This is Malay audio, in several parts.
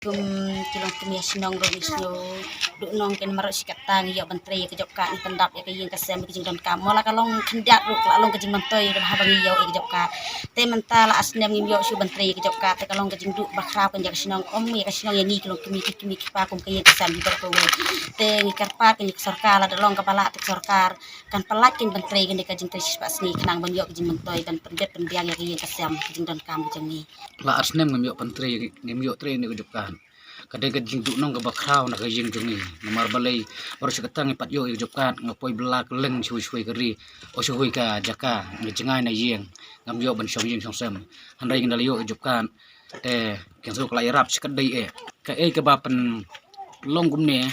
Kum kilong kumia sinong romisyo duk nong ken marok sikat tang ya menteri ke jokka ni tendap ya ke yin kasem ke jingdon kam mola kalong kendak ruk lalong ke jing mentoy dah habang yo ke jokka te mentala asnem ngim yo su menteri ke jokka te kalong ke jing duk bakra pen jak sinong om ya ke sinong ya ni kilong kimi pa kum ke yin kasem di berko te ngikar pa ke sarkar la dalong kepala te sarkar kan pelak kin menteri ke ke jing tris pas ni kenang ban yo ke jing mentoy ban pendet pendiang ya ke yin kasem ke jingdon kam jeng ni la asnem ngam pentri ngam yo tre ni kejukan kadang kajing duk nong ke bakrau nak kajing jungi nomor balai baru seketang ipat yo kejukan ngapoi belak leng shui keri o shui ka jaka ngejengai na yeng ngam yo ban song yeng song sem handai ngdal yo kejukan kenso kelai rap sekadai ka ke bapen long gumne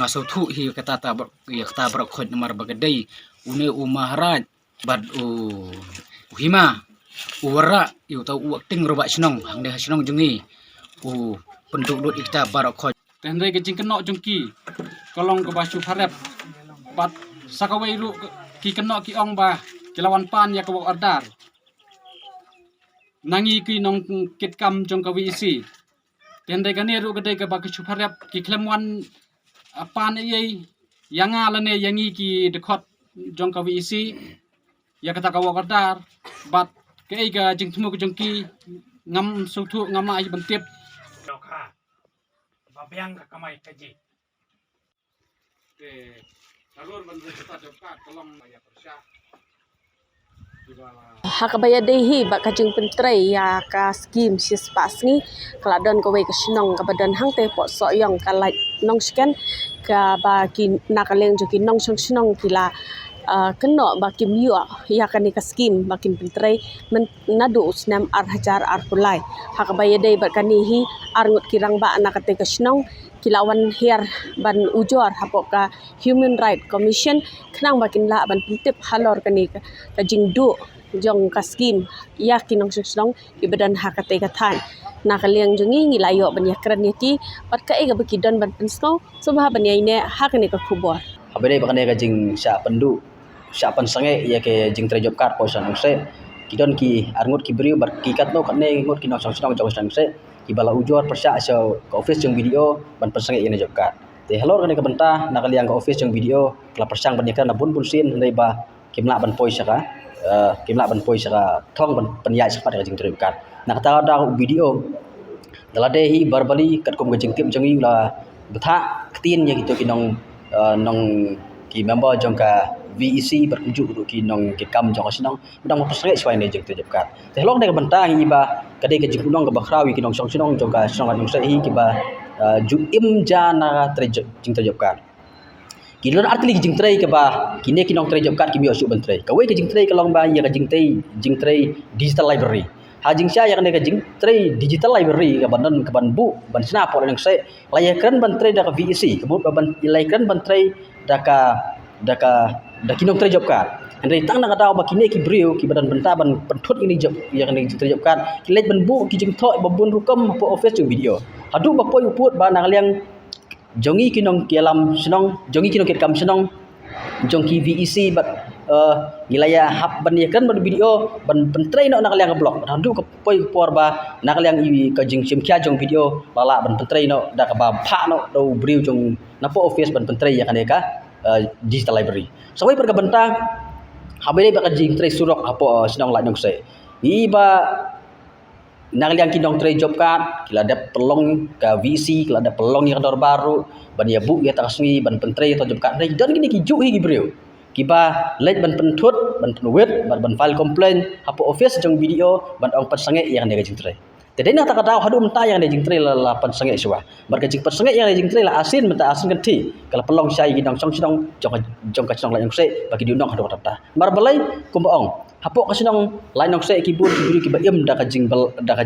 ngasau thu hi kata ta ya kata berkhot nomor bagadai une umaharaj bad hima uwara yu tau uak ting robak sinong hang deh sinong jungi penduk dut ikta barakot tendai kejing kenok jungki kolong ke basu harap bat sakawai lu ki kenok ki ong bah kilawan pan ya ke wak ordar nangi ki nong kit kam jong kawi isi tendai kani ru kedai ke bak su harap ki klemwan pan ye yang alane yangi ki dekot jong kawi isi ya kata ka wak ordar bat ke ga jing temu jungki ngam sutu ngam ai bentip babiang kamai kaji alur bantu kita jokka tolong bayar persya hakabaya dehi bak kajing pentrai ya ka skim sispas ni keladon kowe ke sinong ka badan hang te pot so yang kalai nong scan ka ba ki nakaleng joki nong song sinong kila keno bakim yo ya kan ka skim bakim pentrai nadu usnam ar hajar ar pulai hakabaya dei bakani hi arngut kirang ba anakate ka sinong kilawan hiar ban ujor hapoka human right commission khnang bakin la ban pintip halor kani ka jingdu jong ka skim ya kinong sinong ibadan hakate ka than nakaliang jungi ngilayo ban yakran yaki pat ka ega bakidon ban pensno subha ban yaine hakane ka khubor abede bakane ka jing sya pendu sya pan sange ya ke jing tre job card posan ongse kidon ki arngut ki beriu bar ki kat no katne ngut ki nong sinong jong ongse ibala ujor persya so ke office jong video ban persang ina job card te halor kane ka benta nakaliang ke office jong video kala persang ban yakan bun sin ndai ba kimla ban poi saka thong ban panyai sapat ka jing job card nak ta da video dalade hi barbali kat kom jing tip jong la betha ktin ya gitu kinong nong ki member jong ka VEC berkunjuk duduk ki nong ki kam jong sinong bedang persang suai ne jing job card te halor ne ka benta hi ba kadai ke jing nong ka bakrawi ki nong song sinong jong ka sinong jong sai ki ba ju im jana tre jing job card kilon artli jing tre ke ba kine ki nong tre job card ki mi osu ban tre ka we ke jing tre ka long ba ya ka jing tre digital library ha jing sya ya ka jing tre digital library ka ban ka ban bu ban sna por nong sai layakran ban tre da ka VEC kebut ban layakran ban tre da kinong tre job card andai tang nak ada ba kine ki brio ki badan benta ban pentut ini job yang ni tre job card ki let ban bu ki jing thoi babun rukam po office jong video hadu ba poi uput ba nak liang jongi kinong kialam sinong jongi kinong kit kam sinong jong ki VEC bat nilaya hab ban yakan ban video ban pentrai no nak liang blog hadu ka poi por ba nak liang i ka jing sim kya jong video lala ban pentrai no da ka ba pha no do brio jong na po office ban pentrai ya kan ka digital library sawai perga benta habere baka jing tre surok apo sinong la nong se iba nang liang kinong tre job card kila ada pelong ka VC kila ada pelong yang dor baru ban ya bu ya taksui ban pentre atau job card dan gini ki ju hi gibreu kiba let ban pentut ban penuwet ban file complaint apo office jong video ban ong sange yang ne jing tre tedai na takada hadu menta yang ne jing tre la pan sange suwa bar ka jing pan sange yang ne jing tre la asin menta asin kan ti kala pelong sai ginong song sinong jong ka sinong la yang se bagi diunong hadu tata mar balai kumbaong hapo ka sinong la nong se ki bun ki buri ki ba im da ka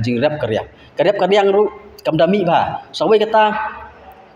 jing rap karya ru kam dami ba sawai kata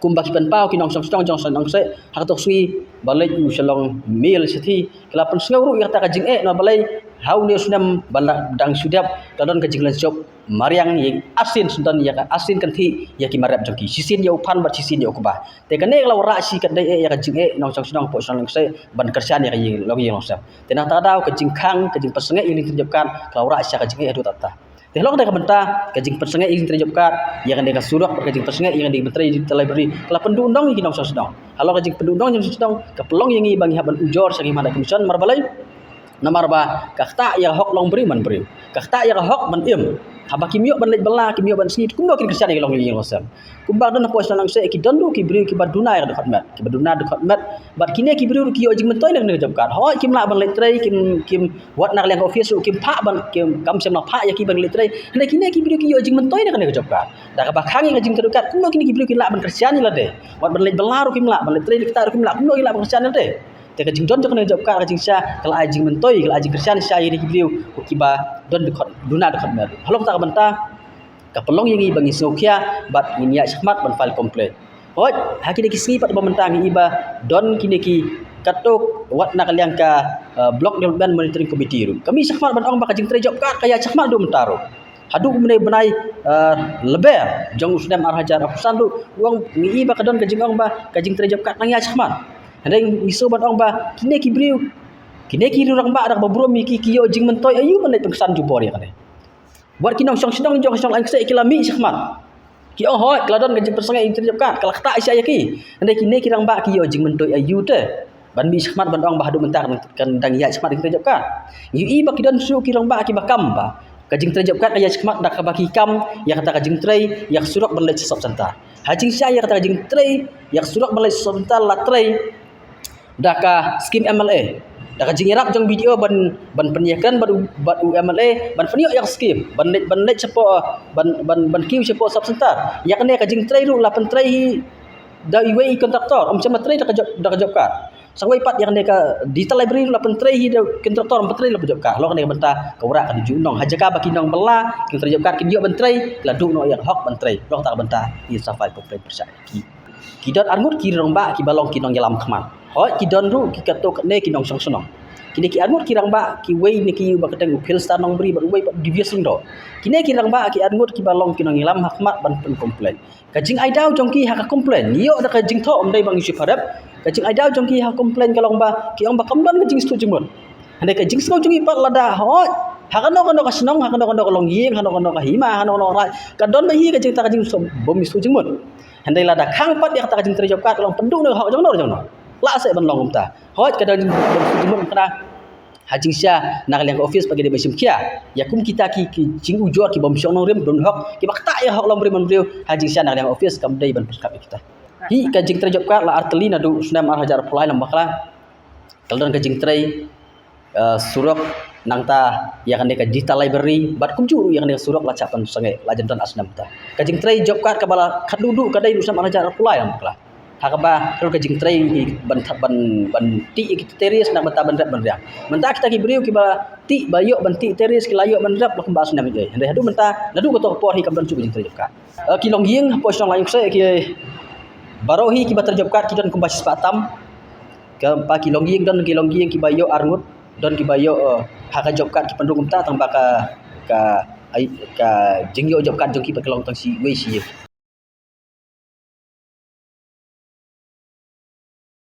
kumbaki pan pau ki nong song jong nong se hak tok sui balai u shalong mil sithi kala pan sngau ru kata ka jing no balai hau ne sunam bala dang sudap kadon ka jing lan job mariang yang asin sundan ya ka asin kan thi ya ki marap jongki sisin ya upan bat sisin ya ukba te kan ne la ra si kan dai ya ka jing nong song po nong se ban kerjaan ya yi long yi nong sa te nang ta dau ka jing khang ka jing pasnge ini tunjukkan ka ra si ka jing adu tata Tehlok dah benta kajing persengai ingin terjop kat yang ada surak kajing persengai yang ada menteri di library kalau pendudung yang kinong sedang kalau kajing pendudung yang sedang kepelong yang bagi haban ujor sagi mana komisan marbalai namar ba kakta yang hok long beri man beri kakta yang hok man haba kimio ban lej bala kimio ban sini kumdo kin kristian yang long yang losam kumba don po nang se ki dondu ki beri ki baduna yang dekat mat ki baduna dekat mat bat kini ki beri ki ojing mentoi nang job kat hoi kim la ban lej trei kim wat nak leng office kim pa ban kim kam sem nak pa ya ki ban lej trei hene kini ki beri ki ojing mentoi nang job kat da ka bakang yang jing terdekat kumdo kini ki beri ki la ban kristian la de wat ban lej bala kim la ban lej trei kita kim la kumdo ki la ban kristian la de te kajing don jok ne job kat kajing sya kala ajing mentoi kala ajing kristian sya ini ki beri ki ba don dekat duna dekat mat halong tak benta kapelong yang bagi sokia bat niya syahmat ban file komplain hoi hakini ki pat bentang iba don kini ki katok wat nak liang ka block development monitoring committee ru kami syahmat ban ong ba kajing tre job kat kaya syahmat do mentaro hadu benai leber jong usnam arhajar apusan du uang iba kadon kajing ong ba kajing tre job kat nang ya syahmat hadeng iso ban ong ba kini ki briu kini ki rurang ba dak babro mi ki kiyo jing mentoi ayu benai pengsan jubor ya kane buat kinong song jong song lain kesek kilami syahmat ki oh hoi keladon kajing persengai interjep kat kalau tak isya ki ande kini kirang ba ki yo jing mentoi ayu te ban mi syahmat ban ong ba hadu mentar kan dang ya syahmat interjep kat yu i ba kidon su kirang ba ki bakam ba kajing terjep kat ya syahmat dak ba ki kam ya kata kajing trei ya surak ban lej sop santa hajing sya ya kata kajing trei ya surak ban lej sop santa la trei daka skim MLA dak kajing irap jong video ban penyakan ban UMLA ban penyo yang skim ban lej cepo ban kiu cepo sop santa ya kene kajing trei ru la pen trei da iwe kontraktor macam trei dak job kat sangwai pat yang deka digital library la pen trei da kontraktor pen trei la job kat lo kene benta kawra kan junong hajaka bakinong bela kin job kat kin yo ban trei la du no yang hok ban trei lo tak benta i safai komplain percaya ki don armut ki rong ba ki balong kinong yalam khaman hoi ki don ru ki katok ne kinong song sonong kini ki armut ki rang ba ki wei ni ki ba kadang upil sta nong beri ba wei devious ndo kini ki rang ba ki armut ki balong kinong yalam hakmat ban pen komplain kajing ai dau jong ki hak komplain yo da kajing tho om dai bang isi padap kajing ai dau jong ki hak komplain kalong ba ki ong ba kamdan kajing stu jemon ande kajing stu jong ipat lada hoi hakano ka senong hakano ka long yeng hakano ka hima hakano rai kadon ba hi kajing ta kajing so bom stu jemon ande lada khang pat ya ta kajing terjop kat long pendu ne hok jong no la se ban long umta hoi kadang jemon kana hajing sya nak liang office pagi dia mesim kia ya kum kita ki jing ujor ki bom syong nong rim don hok ki bakta ya hok long rim brio hajing sya nak liang office kam dai ban perkap kita hi kajing terjop kat la artelina du sunam arhajar pulai lam bakla kaldon kajing trei surok nang ta yang ane ka digital library bat kum juru yang ane surok la capan sangai la jantan asnam ta kajing trei job kat kabala khadudu kadai du sunam arhajar pulai lam bakla hakaba ru kajing trei ban ti kita teris nak benta ban rap ban ria menta kita ki beriu ki ba ti bayo ban ti teris ki layo ban rap lakam bas nam je hande hadu menta ladu ko to por hi kam dan cu kajing trei job kat ki long yeng po song lain se ki barohi ki ba terjob kat ki don kumbasis patam ke pa ki long yeng don ki long yeng ki bayo arngut don ki bayo haka job kat ki pendung umta tang ba ka jingyo job kat jong ki ba kelong tang si we si